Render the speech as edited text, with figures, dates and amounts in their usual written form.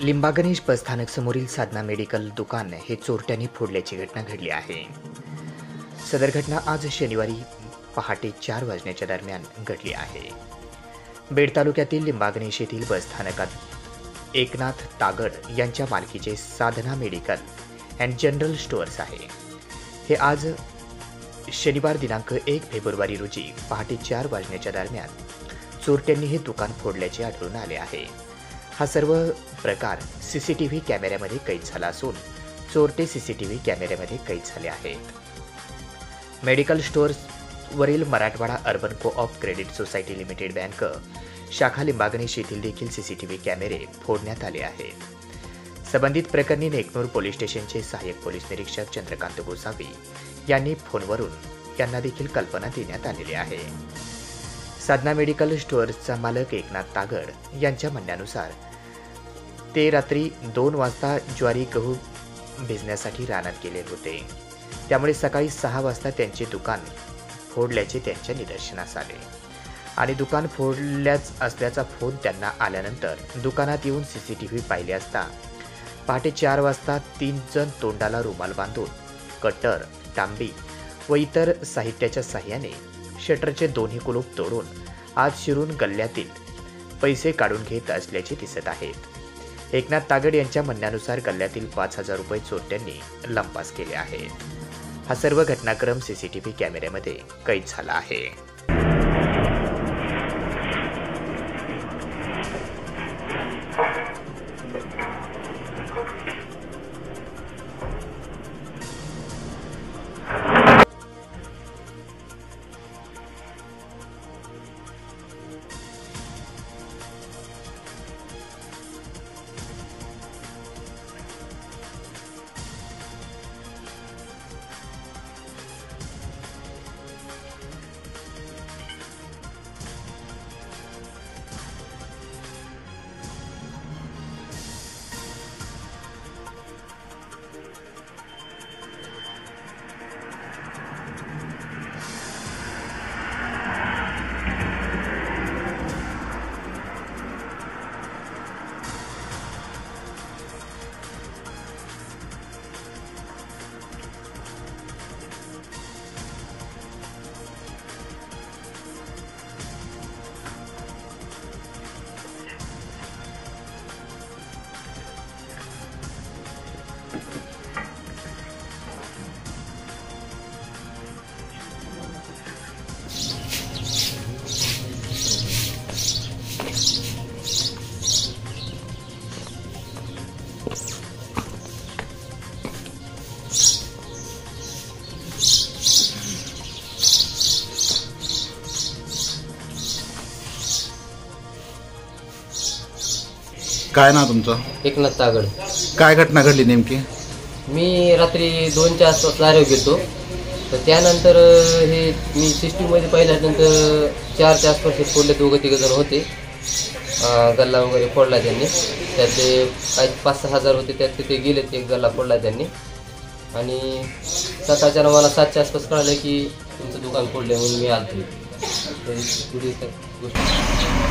लिंबागणेश बसस्थानक समोरील साधना मेडिकल दुकान हे चोरट्यांनी फोडल्याची घटना घडली आहे। सदर घटना आज शनिवारी पहाटे 4 वाजण्याच्या दरम्यान घडली आहे। बेड तालुक्यातील लिंबागणेश येथील बसस्थानकात एकनाथ तागड यांच्या मालकीचे साधना मेडिकल अँड जनरल स्टोअर्स आहे। हे आज शनिवार दिनांक 1 फेब्रुवारी रोजी पहाटे 4 वाजण्याच्या दरम्यान चोरट्यांनी हे दुकान फोडल्याचे आढळून आले आहे। हा सर्व प्रकार सीसीटीव्ही कॅमेऱ्यामध्ये कैद झाला असून चोरटे सीसीटीव्ही कॅमेऱ्यामध्ये कैद झाले आहेत। मेडिकल स्टोअर्सवरील Marathwada urban co-op credit society limited bank शाखा लिंबागणेश येथील देखील सीसीटीव्ही कॅमेरे फोडण्यात आले आहेत। संबंधित प्रकरणी नेकनूर पोलीस स्टेशनचे सहाय्यक पोलीस निरीक्षक चंद्रकांत गोसावी यांनी फोनवरून यांना देखील कल्पना देण्यात आलेली आहे। साधना मेडिकल स्टोअर्सचा मालक एकनाथ तागड यांच्या म्हणण्यानुसार ते रात्री 2 वाजता ज्वारी गहू भिजण्यासाठी रानात गेले होते। त्यामुळे सकाळी 6 वाजता त्यांचे दुकान फोडल्याचे त्यांच्या निदर्शनास आले आणि दुकान फोडल्याच असल्याचा फोन त्यांना आल्यानंतर दुकानात येऊन सीसीटीव्ही पाहिले असता पहाटे 4 वाजता 3 जण तोंडाला रुमाल बांधून कटर, तांबी व इतर साहित्याच्या साह्याने शटरचे दोन्ही कुलूप तोडून आत शिरून गल्ल्यातील पैसे काढून घेत असल्याचे दिसत आहेत। एकनाथ तागड यांच्या म्हणण्यानुसार गल्ल्यातील 5,000 रुपये चोरट्यांनी लंपास केले आहेत। हा सर्व घटनाक्रम सीसीटीव्ही कॅमेऱ्यामध्ये कैद झाला आहे। काय नाव तुमचं? एकनाथ तागड। काय घटना घडली नेमकी? मी रात्री 2च्या आसपास दारू घेतो, तर त्यानंतर हे मी सिस्टीममध्ये पाहिल्यानंतर 4च्या आसपास हे फोडले 2-3 जण होते। गल्ला वगैरे फोडला त्यांनी, त्यातले काही 5-6 हजार होते, त्यात ते गेलेत, एक गल्ला फोडला त्यांनी। आणि सकाळच्या मला 7च्या आसपास कळालं की तुमचं दुकान फोडलं, म्हणून मी आलो। पुढे गोष्ट